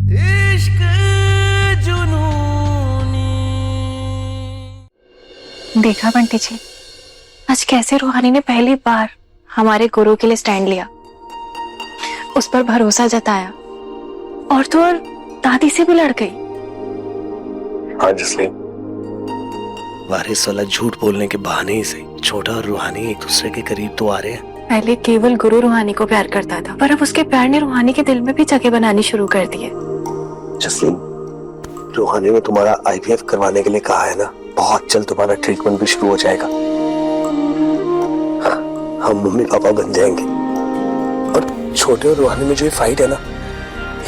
इश्क जुनूनी। देखा बंटी जी, आज कैसे रूहानी ने पहली बार हमारे गुरु के लिए स्टैंड लिया, उस पर भरोसा जताया और तो और दादी से भी लड़ गई। हाँ जसलीन, वारिस वाला झूठ बोलने के बहाने ही से छोटा और रूहानी एक दूसरे के करीब तो आ रहे हैं। पहले केवल गुरु रूहानी को प्यार करता था, पर अब उसके प्यार ने रूहानी के दिल में भी जगह बनानी शुरू कर दी है। जसलीन, रूहानी ने तुम्हारा IVF करवाने के लिए कहा है ना, बहुत जल्द तुम्हारा ट्रीटमेंट भी शुरू हो जाएगा। हाँ, हम मम्मी पापा बन जाएंगे और छोटे और रूहानी में जो ये फाइट है ना,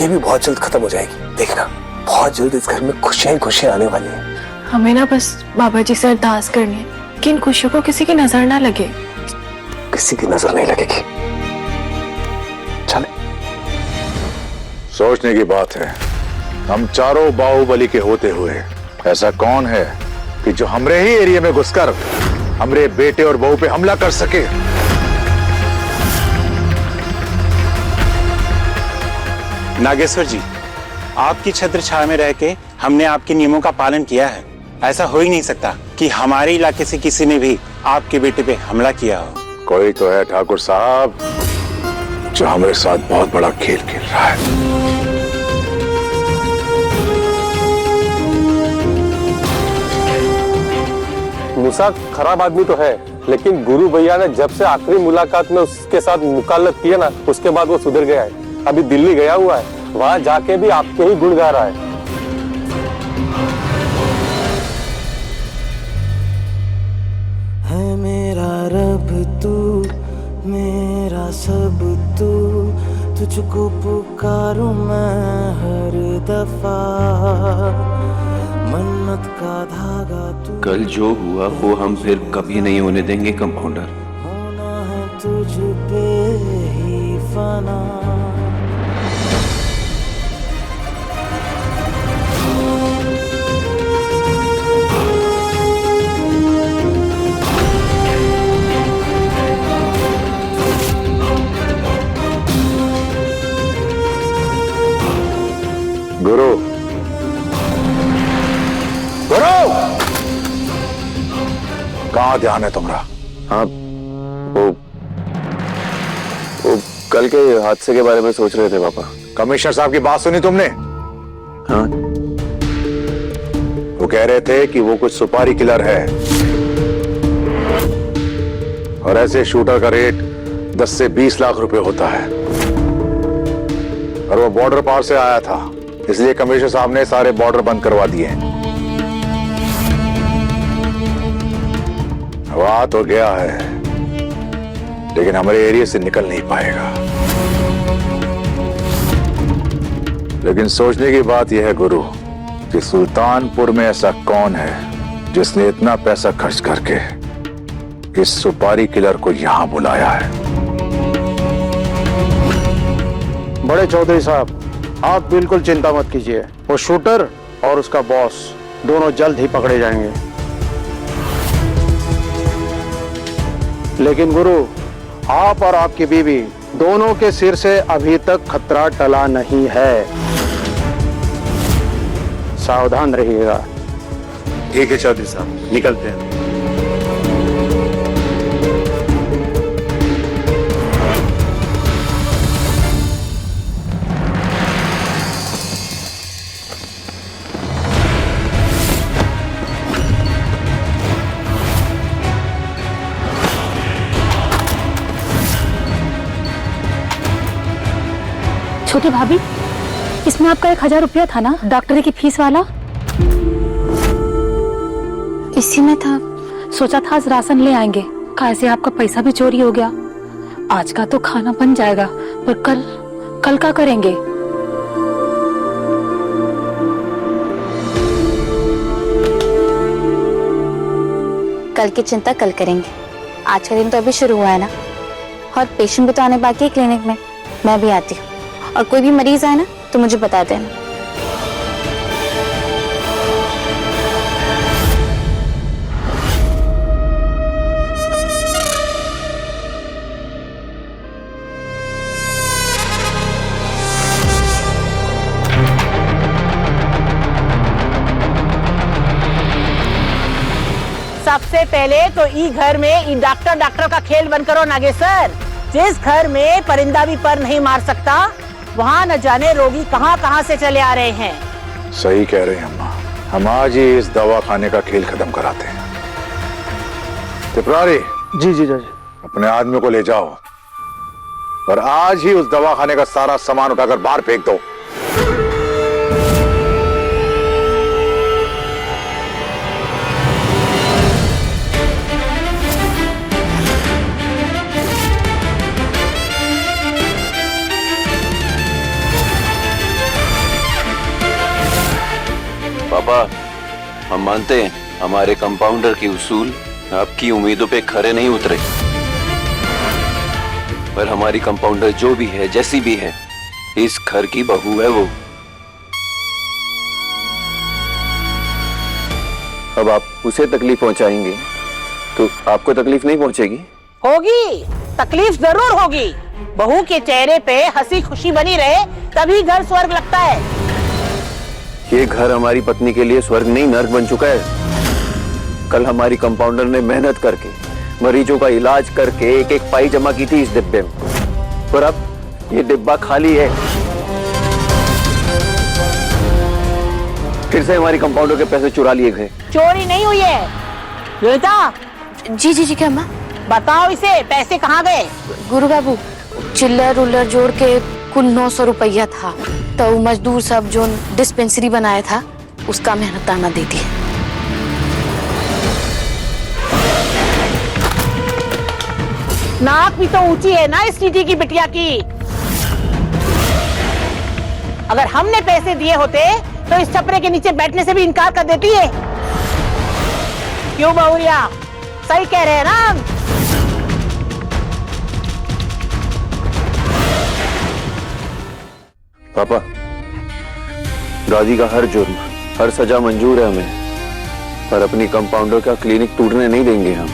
ये भी बहुत जल्द खत्म हो जाएगी। देखना, बहुत जल्द इस घर में खुशियां ही खुशियां आने वाली हैं। हमें ना बस बाबा जी से अरदास करनी है कि इन खुशियों को किसी की नजर ना लगे। किसी की नजर नहीं लगेगी। चले। सोचने की बात है, हम चारों बाहुबली के होते हुए ऐसा कौन है कि जो हमरे ही एरिया में घुसकर हमरे बेटे और बहू पे हमला कर सके। नागेश्वर जी, आपकी छत्र छाया में रह के हमने आपके नियमों का पालन किया है। ऐसा हो ही नहीं सकता कि हमारे इलाके से किसी ने भी आपके बेटे पे हमला किया हो। कोई तो है ठाकुर साहब जो हमारे साथ बहुत बड़ा खेल खेल रहा है। मूसा खराब आदमी तो है, लेकिन गुरु भैया ने जब से आखिरी मुलाकात में उसके साथ मुकालत किया ना, उसके बाद वो सुधर गया है। अभी दिल्ली गया हुआ है, वहां जाके भी आपके ही गुण गा रहा है। है मेरा रब तू, मेरा सब तू, तुझको पुकारूं मैं हर दफा, मन्नत का धागा तू। कल जो हुआ वो हम फिर कभी नहीं होने देंगे कंपाउंडर। होना है तुझ पे ही फना। गुरु, गुरु, कहाँ ध्यान है तुम्हारा? हाँ, वो कल के हादसे के बारे में सोच रहे थे पापा। कमिश्नर साहब की बात सुनी तुमने? हाँ, वो कह रहे थे कि वो कुछ सुपारी किलर है और ऐसे शूटर का रेट 10 से 20 लाख रुपए होता है और वो बॉर्डर पार से आया था, इसलिए कमिश्नर साहब ने सारे बॉर्डर बंद करवा दिए हैं। वो आ तो गया है, लेकिन हमारे एरिया से निकल नहीं पाएगा। लेकिन सोचने की बात यह है गुरु कि सुल्तानपुर में ऐसा कौन है जिसने इतना पैसा खर्च करके इस सुपारी किलर को यहां बुलाया है। बड़े चौधरी साहब, आप बिल्कुल चिंता मत कीजिए, वो शूटर और उसका बॉस दोनों जल्द ही पकड़े जाएंगे। लेकिन गुरु, आप और आपकी बीवी दोनों के सिर से अभी तक खतरा टला नहीं है, सावधान रहिएगा। ठीक है चौधरी साहब, निकलते हैं। छोटी भाभी, इसमें आपका 1000 रुपया था ना, डॉक्टरी की फीस वाला? इसी में था। सोचा था आज राशन ले आएंगे, कैसे आपका पैसा भी चोरी हो गया। आज का तो खाना बन जाएगा, पर कल क्या करेंगे? कल की चिंता कल करेंगे, आज का दिन तो अभी शुरू हुआ है ना, और पेशेंट भी तो आने बाकी है क्लिनिक में। मैं भी आती हूँ, और कोई भी मरीज आए ना तो मुझे बता देना। सबसे पहले तो ई घर में ई डॉक्टर का खेल बंद करो नागेश्वर। जिस घर में परिंदा भी पर नहीं मार सकता, वहाँ न जाने रोगी कहाँ कहाँ से चले आ रहे हैं। सही कह रहे हैं अम्मा, हम आज ही इस दवाखाने का खेल खत्म कराते हैं। त्रिपुरारी, जी जी जी। अपने आदमी को ले जाओ और आज ही उस दवाखाने का सारा सामान उठाकर बाहर फेंक दो। पापा, हम मानते हैं हमारे कंपाउंडर की उसूल आपकी उम्मीदों पे खरे नहीं उतरे, पर हमारी कंपाउंडर जो भी है, जैसी भी है, इस घर की बहू है वो। अब आप उसे तकलीफ पहुंचाएंगे तो आपको तकलीफ नहीं पहुंचेगी? होगी, तकलीफ जरूर होगी। बहू के चेहरे पे हंसी खुशी बनी रहे तभी घर स्वर्ग लगता है। ये घर हमारी पत्नी के लिए स्वर्ग नहीं नर्क बन चुका है। कल हमारी कंपाउंडर ने मेहनत करके मरीजों का इलाज करके एक एक पाई जमा की थी इस डिब्बे में, पर अब ये डिब्बा खाली है। फिर से हमारी कंपाउंडर के पैसे चुरा लिए गए। चोरी नहीं हुई है। ललिता। जी जी जी क्या माँ? बताओ इसे पैसे कहाँ गए? गुरु बाबू, चिल्लर उल्लर जोड़ के कुल 900 रुपया था, तो मजदूर सब जो डिस्पेंसरी बनाया था उसका मेहनताना दे दिया। नाक भी तो ऊंची है ना इस टीटी की बिटिया की। अगर हमने पैसे दिए होते तो इस छपरे के नीचे बैठने से भी इनकार कर देती है। क्यों बहुरिया, सही कह रहे हैं ना हम? पापा, दादी का हर जुर्म, हर सजा मंजूर है हमें, पर अपनी कंपाउंडर का क्लिनिक टूटने नहीं देंगे हम।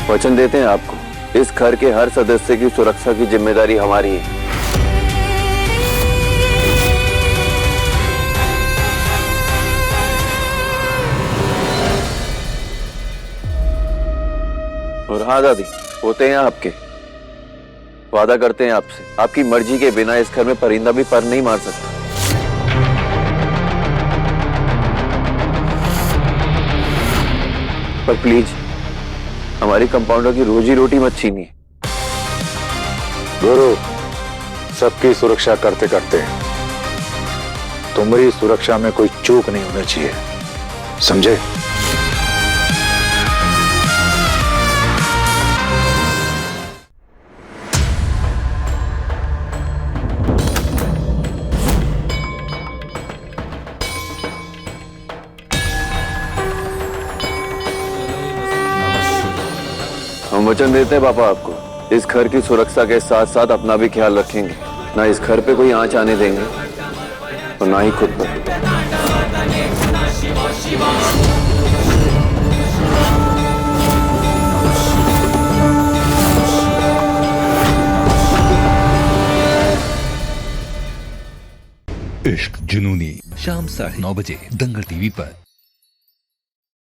वचन देते हैं आपको, इस घर के हर सदस्य की सुरक्षा की जिम्मेदारी हमारी है। और हाँ दादी, होते हैं आपके, वादा करते हैं आपसे, आपकी मर्जी के बिना इस घर में परिंदा भी पर नहीं मार सकता। पर प्लीज हमारी कंपाउंडर की रोजी रोटी मत छीनिए। गुरु, सबकी सुरक्षा करते करते तुम्हारी सुरक्षा में कोई चूक नहीं होनी चाहिए, समझे? हम वचन देते हैं पापा आपको, इस घर की सुरक्षा के साथ साथ अपना भी ख्याल रखेंगे। ना इस घर पे कोई आंच आने देंगे और ना ही खुद पर। इश्क जुनूनी, शाम 9:30 बजे दंगल टीवी पर।